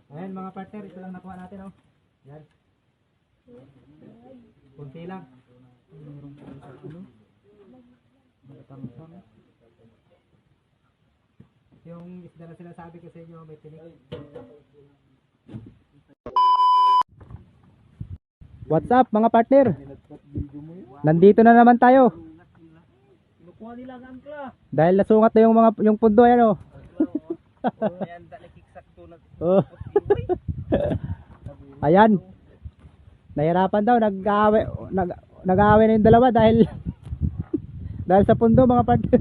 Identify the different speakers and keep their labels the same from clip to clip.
Speaker 1: Ayan mga partner, ito lang nakuha natin oh. Yan. Kunti lang. Mayroon pa sa ano? Matang-tang. Yung isda na sinasabi ko sa inyo, may tinik. What's up mga partner? Nandito na naman tayo. Dahil nasungat na yung pundo ayan oh. Oh. Ayan. Nahirapan daw, nag-aaway na yung dalawa dahil dahil sa pundo mga partner.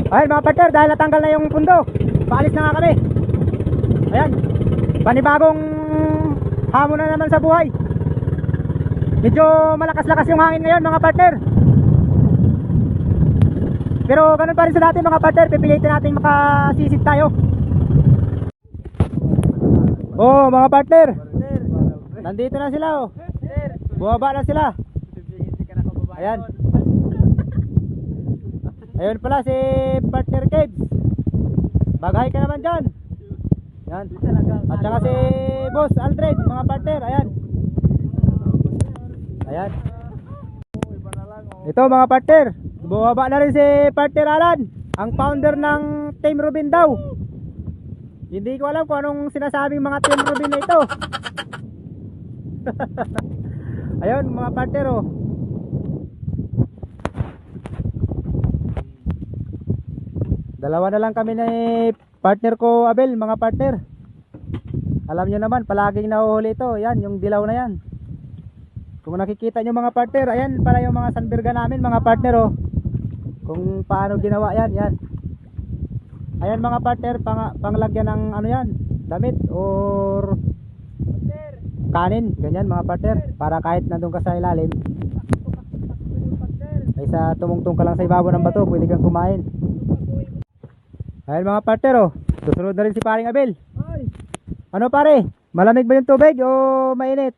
Speaker 1: Ayan mga partner, dahil natanggal na yung pundo, paalis na nga kami. Ayan, panibagong hamon na naman sa buhay. Medyo malakas-lakas yung hangin ngayon mga partner. Pero ganun pa rin sa dati mga partner, pipilitin natin makasisid tayo. Oh mga partner, nandito na sila oh. Bumaba na sila. Ayan. Ayun pala si partner Kebs. Bagay ka naman dyan. Ayan. At saka si Boss Aldred mga partner. Ayan. Ayan. Ito mga partner, bumaba na rin si partner Alan, ang founder ng Team Rubin daw. Hindi ko alam kung anong sinasabing mga Team Rubin na ito. Ayun mga partner oh. Dalawa na lang kami na partner ko Abel mga partner. Alam nyo naman palaging nahuhuli ito. Yan yung dilaw na yan. Kung nakikita nyo mga partner, ayan pala yung mga sunbirga namin mga partner oh. Kung paano ginawa yan, yan. Ayan mga partner, panglagyan ng ano yan, damit or kanin, ganyan mga partner. Para kahit nandun ka sa ilalim, kaysa tumungtong ka lang sa ibabaw ng bato, pwede kang kumain. Ayan mga partner oh, susunod na rin si paring Abel. Ano pare, malamig ba yung tubig o mainit?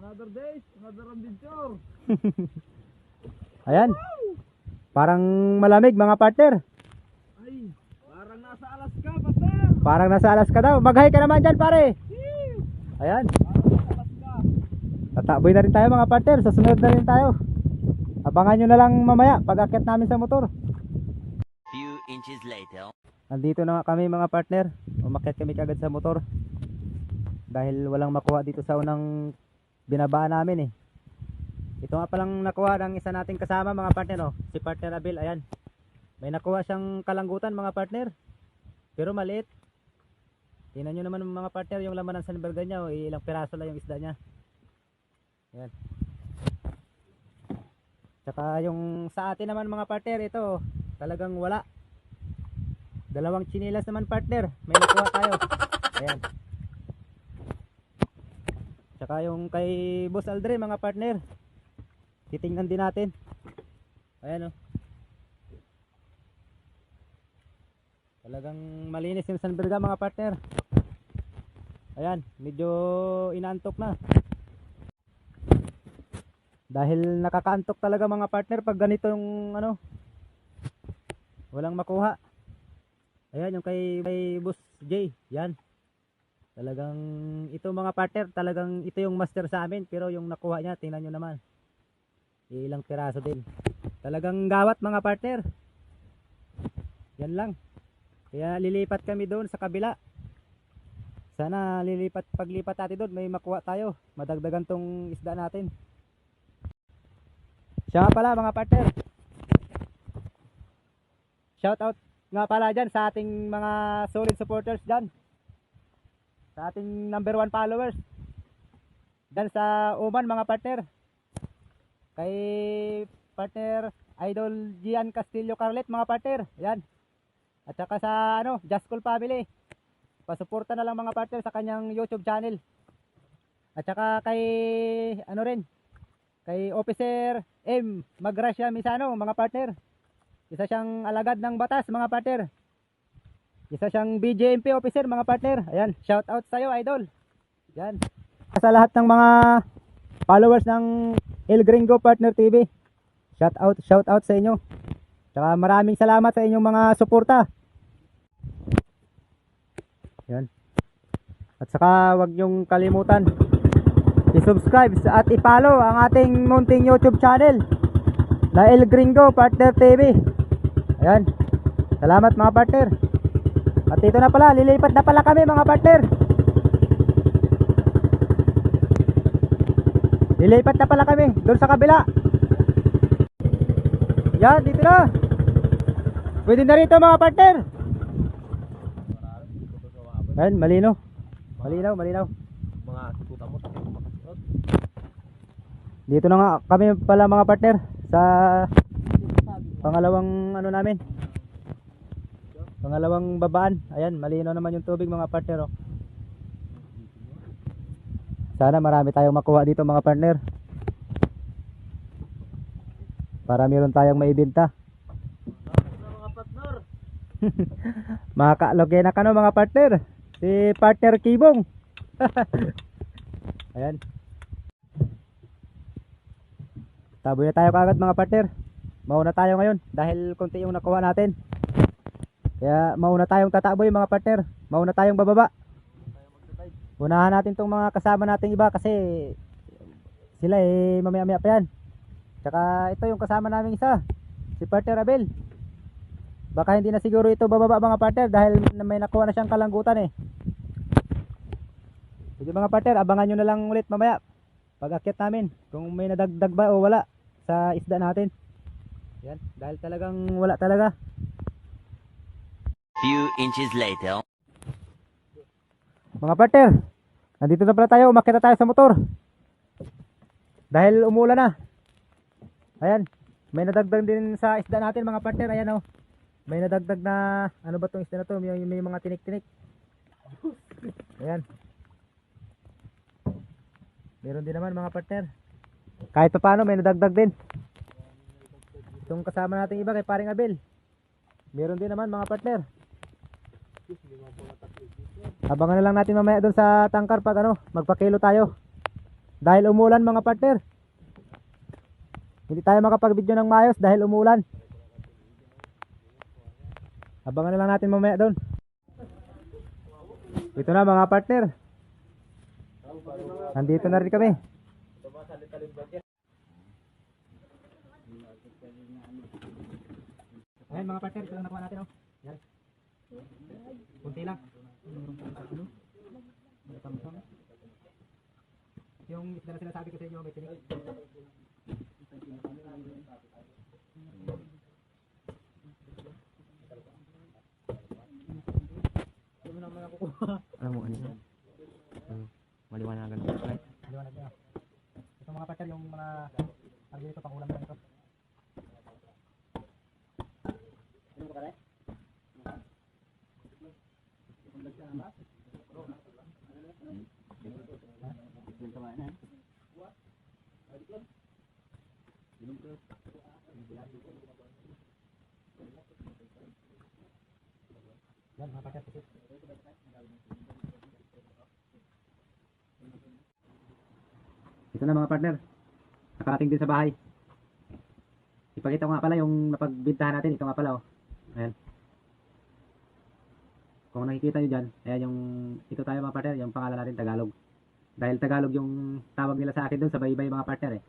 Speaker 2: Another day, another adventure.
Speaker 1: Ayan. Parang malamig mga partner.
Speaker 2: Ay, parang nasa Alaska, partner.
Speaker 1: Parang nasa Alaska daw. Mag-hi ka naman dyan pare. Ayan. Tataboy na rin tayo mga partner. Susunod na rin tayo. Abangan nyo na lang mamaya pag akyat namin sa motor.
Speaker 3: Few inches later.
Speaker 1: Nandito na nga kami mga partner. Umakyat kami kagad sa motor. Dahil walang makuha dito sa unang binabaan namin eh. Ito nga palang nakuha ng isa nating kasama mga partner oh, si partner Abel. Ayan. May nakuha siyang kalanggutan mga partner. Pero maliit. Tingnan nyo naman mga partner yung laman ng sunburger niya oh, ilang piraso lang yung isda niya. Ayan. Tsaka yung sa atin naman mga partner ito talagang wala. Dalawang chinilas naman partner. May nakuha tayo. Ayan. Tsaka yung kay Boss Aldre mga partner, titingnan din natin. Ayan o. Talagang malinis yung sunburger mga partner. Ayan, medyo inaantok na. Dahil nakakaantok talaga mga partner pag ganitong ano, walang makuha. Ayan yung kay Boss J. Yan. Talagang ito mga partner, talagang ito yung master sa amin. Pero yung nakuha niya, tingnan nyo naman, ilang piraso din. Talagang gawat mga partner. Yan lang. Kaya lilipat kami doon sa kabila. Sana paglipat natin doon may makuha tayo, madagdagan tong isda natin. Siya nga pala mga partner, shout out nga pala dyan sa ating mga solid supporters dyan, sa ating number 1 followers dyan sa Oman mga partner, kay partner Idol Gian Castillo Carlet mga partner, yan. At saka sa ano, Just Cool Family, pasuporta na lang mga partner sa kanyang YouTube channel. At saka kay ano rin, kay Officer M Magracia Misano mga partner, isa siyang alagad ng batas mga partner, isa siyang BJMP officer mga partner. Ayan, shout out sa iyo idol. Yan. Sa lahat ng mga followers ng El Gringo Partner TV, shout out sa inyo. Tsaka maraming salamat sa inyong mga suporta. Yan. At saka wag niyong kalimutan i-subscribe at i-follow ang ating munting YouTube channel na El Gringo Partner TV. Ayan. Salamat mga partner. At ito na pala, lilipat na pala kami mga partner. Lilipat na pala kami doon sa kabila. Yan, dito na. Pwede na rito mga partner. Ayan, malinaw. Malinaw.
Speaker 2: Mga tuta mo tayo makasuot.
Speaker 1: Dito na nga kami pala mga partner sa pangalawang ano namin. Pangalawang babaan. Ayan, malinaw naman yung tubig mga partner. Oh. Sana marami tayong makuha dito mga partner. Para meron tayong maibenta.
Speaker 2: Mga partner.
Speaker 1: Makakaloge na ka no mga partner. Si partner Kibong. Ayan. Taboy na tayo kaagad mga partner. Mauna tayo ngayon dahil konti yung nakuha natin. Kaya mauna tayong tataboy mga partner. Mauna tayong bababa. Unahan natin tong mga kasama nating iba kasi sila mamaya-maya pa yan. Tsaka ito yung kasama naming isa, si partner Abel. Baka hindi na siguro ito bababa mga partner dahil may nakuha na siyang kalanggutan eh. Sige mga partner, abangan nyo na lang ulit mamaya pag akyat namin kung may nadagdag ba o wala sa isda natin. Yan, dahil talagang wala talaga.
Speaker 3: Few inches later.
Speaker 1: Mga partner, nandito na pala tayo, umakyat na tayo sa motor. Dahil umulan na. Ayan, may nadagdag din sa isda natin mga partner. Ayan oh. May nadagdag na, ano ba tong isda na to? May mga tinik-tinik. Ayan. Meron din naman mga partner. Kahit pa paano may nadagdag din. Itong kasama natin iba kay paring Abel. Meron din naman mga partner. Abangan na lang natin mamaya doon sa tangkar pag ano, magpakilo tayo. Dahil umulan mga partner. Hindi tayo makapag-video ng maayos dahil umulan. Abangan na lang natin mamaya doon. Ito na mga partner. Nandito na rin kami. Ayan mga partner, ito lang nakuha natin oh. Yan. Kunti lang. Yung isda na sinasabi ko sa inyo may tinik.
Speaker 2: Alam mo ano yun? Maliwanagan mo.
Speaker 1: Liwanag na. Ito mga partner yung mga ano dito pang ulam na ito. Yan mga partner. Ito na mga partner. Nakarating din sa bahay. Ipakita ko nga pala yung napagbintahan natin. Ito nga pala oh. Ayan. Kung nakikita nyo dyan, ayan yung, ito tayo mga partner, yung pangalan natin Tagalog. Dahil Tagalog yung tawag nila sa akin doon sa baybay mga partner eh.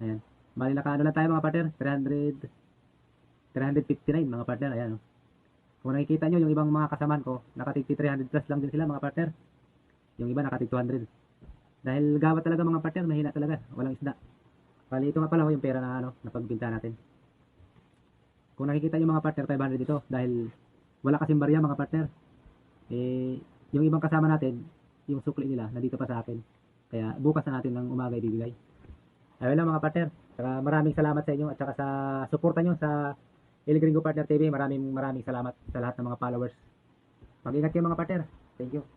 Speaker 1: Ayan. Bali nakaano lang tayo mga partner, 359 mga partner, ayan oh. Kung nakikita nyo yung ibang mga kasamaan ko, nakatig 300 plus lang din sila mga partner. Yung iba nakatig 200. Dahil gawa talaga mga partner, mahina talaga, walang isda. Bali ito nga pala yung pera na ano, napagbinta natin. Kung nakikita nyo mga partner, 500 dito dahil wala kasing barya mga partner. Yung ibang kasama natin, yung sukli nila nandito pa sa akin. Kaya bukas na natin ng umaga ibibigay. Ayun lang mga partner. Saka maraming salamat sa inyo at saka sa suporta nyo sa El Gringo Partner TV. Maraming salamat sa lahat ng mga followers. Mag-ingat kayo mga partner. Thank you.